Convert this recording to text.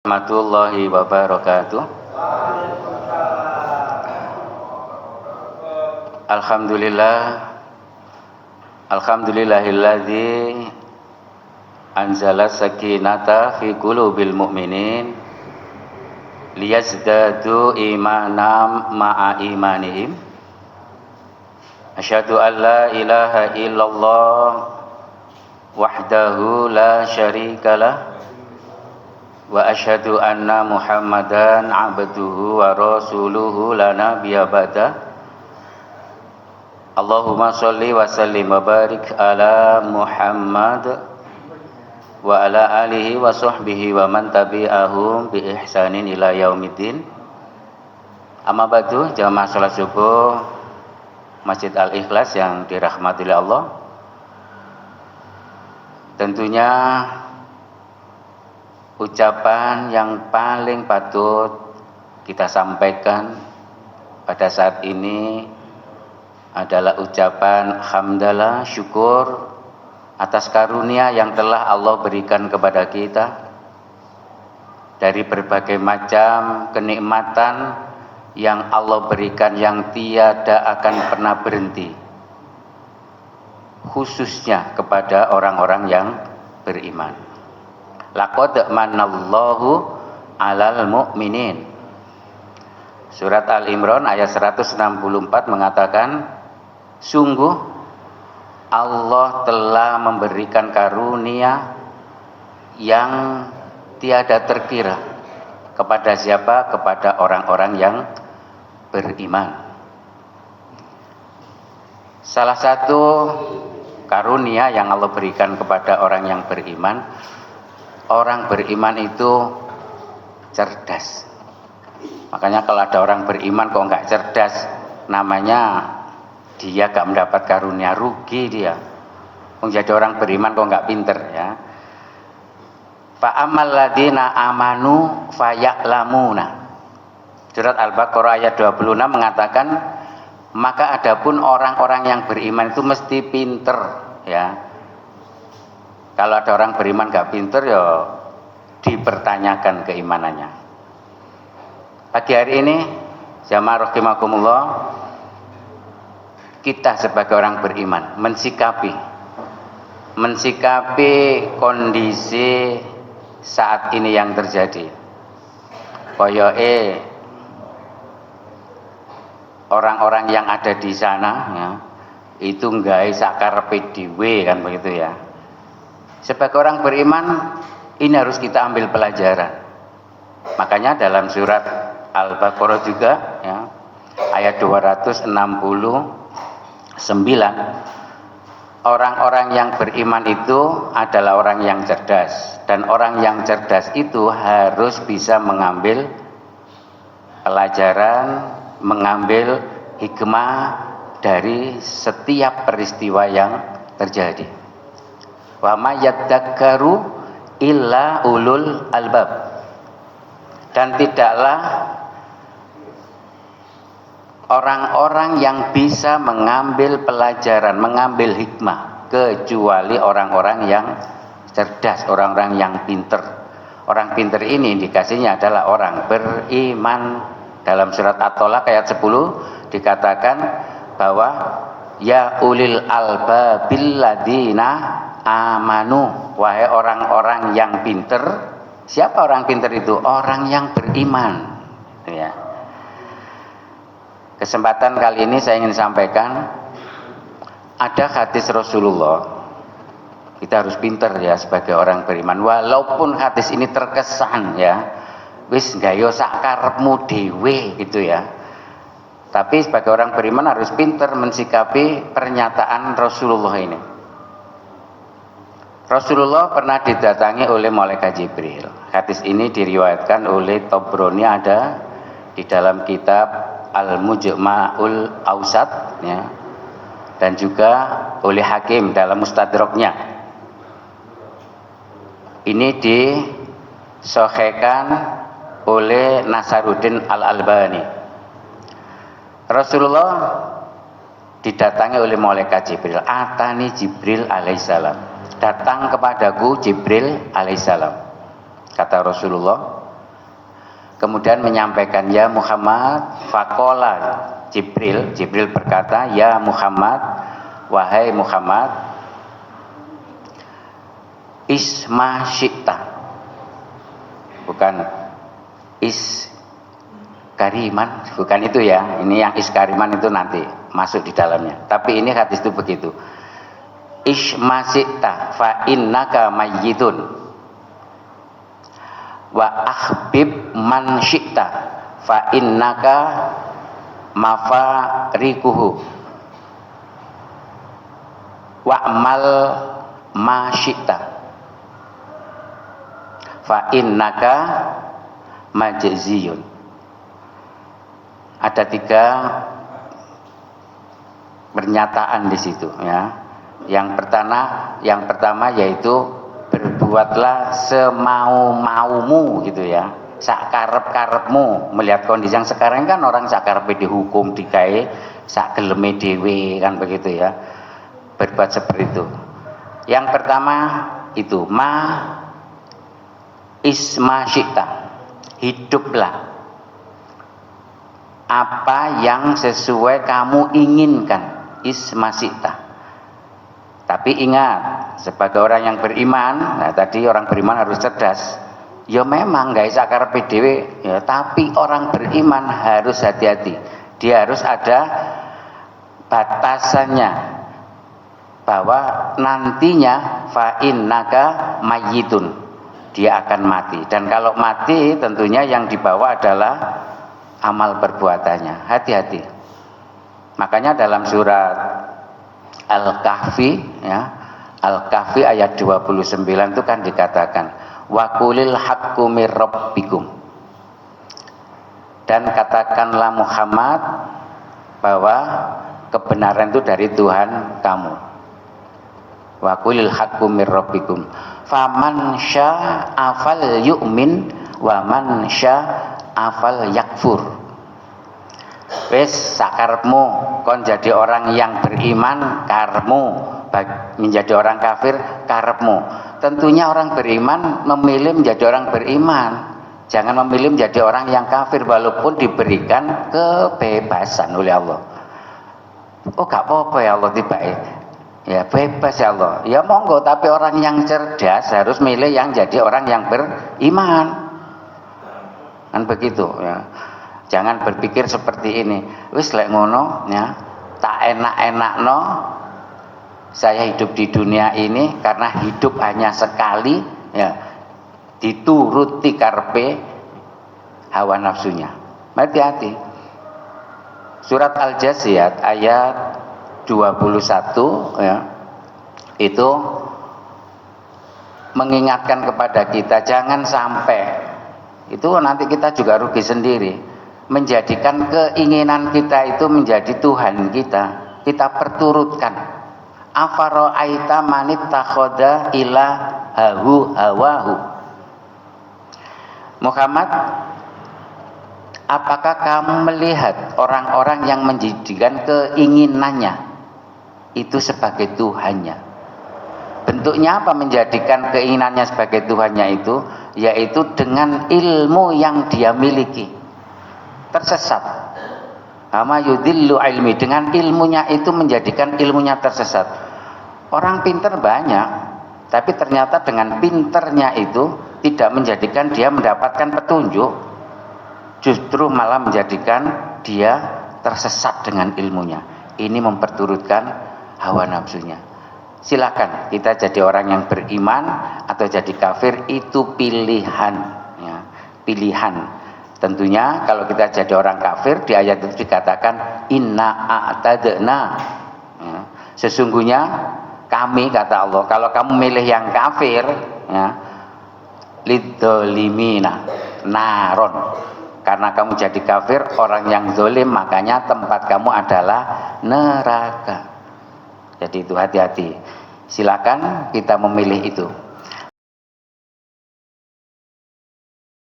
Warahmatullahi wabarakatuh. Alhamdulillahilladzi anzala sakinata fi qulubil mu'minin liyazdadu imanam ma'a imanihim. Asyhadu an la ilaha illallah wahdahu la syarikalah wa asyhadu anna Muhammadan abduhu wa rasuluhu la nabiyya ba'da. Allahumma sholli wa sallim wa barik ala Muhammad wa ala alihi wa sahbihi wa man tabi'ahum bi ihsanin ila yaumiddin. Amma ba'du, jamaah salat subuh Masjid Al-Ikhlas yang dirahmati oleh Allah. Tentunya ucapan yang paling patut kita sampaikan pada saat ini adalah ucapan hamdalah, syukur atas karunia yang telah Allah berikan kepada kita dari berbagai macam kenikmatan yang Allah berikan yang tiada akan pernah berhenti, khususnya kepada orang-orang yang beriman. Laqad manallahu 'alal mu'minin. Surat Al-Imran ayat 164 mengatakan, sungguh Allah telah memberikan karunia yang tiada terkira kepada siapa? Kepada orang-orang yang beriman. Salah satu karunia yang Allah berikan kepada orang yang beriman, orang beriman itu cerdas. Makanya kalau ada orang beriman kok nggak cerdas, namanya dia gak mendapat karunia, rugi dia. Menjadi orang beriman kok nggak pinter ya. Fa amal ladina amanu faya'lamuna. Surat Al-Baqarah ayat 26 mengatakan, maka adapun orang-orang yang beriman itu mesti pinter ya. Kalau ada orang beriman gak pinter ya dipertanyakan keimanannya. Pagi hari ini jamaah rahimakumullah, kita sebagai orang beriman mensikapi kondisi saat ini yang terjadi. Koyoke orang-orang yang ada di sana ya, itu nggawe sakarepe dhewe kan begitu ya. Sebagai orang beriman, ini harus kita ambil pelajaran. Makanya dalam surat Al-Baqarah juga ya, ayat 269, orang-orang yang beriman itu adalah orang yang cerdas, dan orang yang cerdas itu harus bisa mengambil pelajaran, mengambil hikmah dari setiap peristiwa yang terjadi. Wa may yadzakkaru illa ulul albab. Dan tidaklah orang-orang yang bisa mengambil pelajaran, mengambil hikmah kecuali orang-orang yang cerdas, orang-orang yang pinter. Orang pinter ini indikasinya adalah orang beriman. Dalam surat At-Tolaq ayat 10 dikatakan bahwa ya ulil albabil ladina amanu, wahai orang-orang yang pinter. Siapa orang pinter itu? Orang yang beriman ya. Kesempatan kali ini saya ingin sampaikan, ada hadis Rasulullah. Kita harus pinter ya sebagai orang beriman, walaupun hadis ini terkesan ya wis gayo sakarepmu dhewe gitu ya. Tapi sebagai orang beriman harus pinter mensikapi pernyataan Rasulullah ini. Rasulullah pernah didatangi oleh malaikat Jibril. Hadis ini diriwayatkan oleh Tabrani, ada di dalam kitab Al-Mujma'ul Awsat ya, dan juga oleh Hakim dalam Mustadraknya. Ini disahihkan oleh Nasaruddin Al-Albani. Rasulullah didatangi oleh malaikat Jibril. Atani Jibril alaihissalam. Datang kepadaku Jibril alaihissalam. Kata Rasulullah, kemudian menyampaikan, ya Muhammad, faqala Jibril berkata, ya Muhammad, wahai Muhammad, isma syi'ta, bukan kariman, bukan itu ya. Ini yang iskariman itu nanti masuk di dalamnya. Tapi ini hadis itu begitu. Isma syi'ta fa innaka mayyitun wa ahbib man syi'ta fa innaka mafarikuhu wa'mal ma syi'ta fa innaka majziyun. Ada 3 pernyataan di situ ya. Yang pertama yaitu berbuatlah semau-maumu gitu ya. Sak karep-karepmu. Melihat kondisi yang sekarang kan orang sak karepe dihukum, digawe sak geleme dhewe kan begitu ya. Berbuat seperti itu. Yang pertama itu isma syi'ta, hiduplah apa yang sesuai kamu inginkan, isma syi'ta. Tapi ingat, sebagai orang yang beriman, nah tadi orang beriman harus cerdas. Ya memang gak bisa karepe dhewe, ya, tapi orang beriman harus hati-hati. Dia harus ada batasannya, bahwa nantinya fa innaka mayyitun, dia akan mati. Dan kalau mati tentunya yang dibawa adalah amal perbuatannya. Hati-hati. Makanya dalam surat Al-Kahfi ya, Al-Kahfi ayat 29 itu kan dikatakan wa qulil haqqu mir rabbikum, dan katakanlah Muhammad bahwa kebenaran itu dari Tuhan kamu. Wa qulil haqqu mir rabbikum faman syaa'a fal yu'min wa man syaa'a fal yakfur. Wes sakarepmu kon jadi orang yang beriman, karepmu menjadi orang kafir, karepmu. Tentunya orang beriman memilih menjadi orang beriman, jangan memilih menjadi orang yang kafir walaupun diberikan kebebasan oleh Allah. Oh gak apa-apa ya Allah, tiba ya bebas ya Allah, ya monggo. Tapi orang yang cerdas harus milih yang jadi orang yang beriman, kan begitu ya. Jangan berpikir seperti ini, wis lek ngono ya, tak enak-enakno saya hidup di dunia ini karena hidup hanya sekali ya, dituruti karepe hawa nafsunya. Hati-hati. Surat Al-Jasiyat ayat 21 ya, itu mengingatkan kepada kita jangan sampai itu nanti kita juga rugi sendiri, menjadikan keinginan kita itu menjadi Tuhan kita perturutkan. Afara'aita manittakhadha ilahahu hawahu. Muhammad, apakah kamu melihat orang-orang yang menjadikan keinginannya itu sebagai Tuhannya? Bentuknya apa menjadikan keinginannya sebagai Tuhannya itu? Yaitu dengan ilmu yang dia miliki. Tersesat. Ama yudillu ilmi, dengan ilmunya itu menjadikan ilmunya tersesat. Orang pinter banyak, tapi ternyata dengan pinternya itu tidak menjadikan dia mendapatkan petunjuk, justru malah menjadikan dia tersesat dengan ilmunya. Ini memperturutkan hawa nafsunya. Silakan kita jadi orang yang beriman atau jadi kafir, itu pilihan ya, pilihan. Tentunya kalau kita jadi orang kafir, di ayat itu dikatakan inna a'tadna ya, sesungguhnya kami, kata Allah, kalau kamu milih yang kafir ya, lidzolimina naron, karena kamu jadi kafir, orang yang zolim, makanya tempat kamu adalah neraka. Jadi itu hati-hati. Silakan kita memilih itu.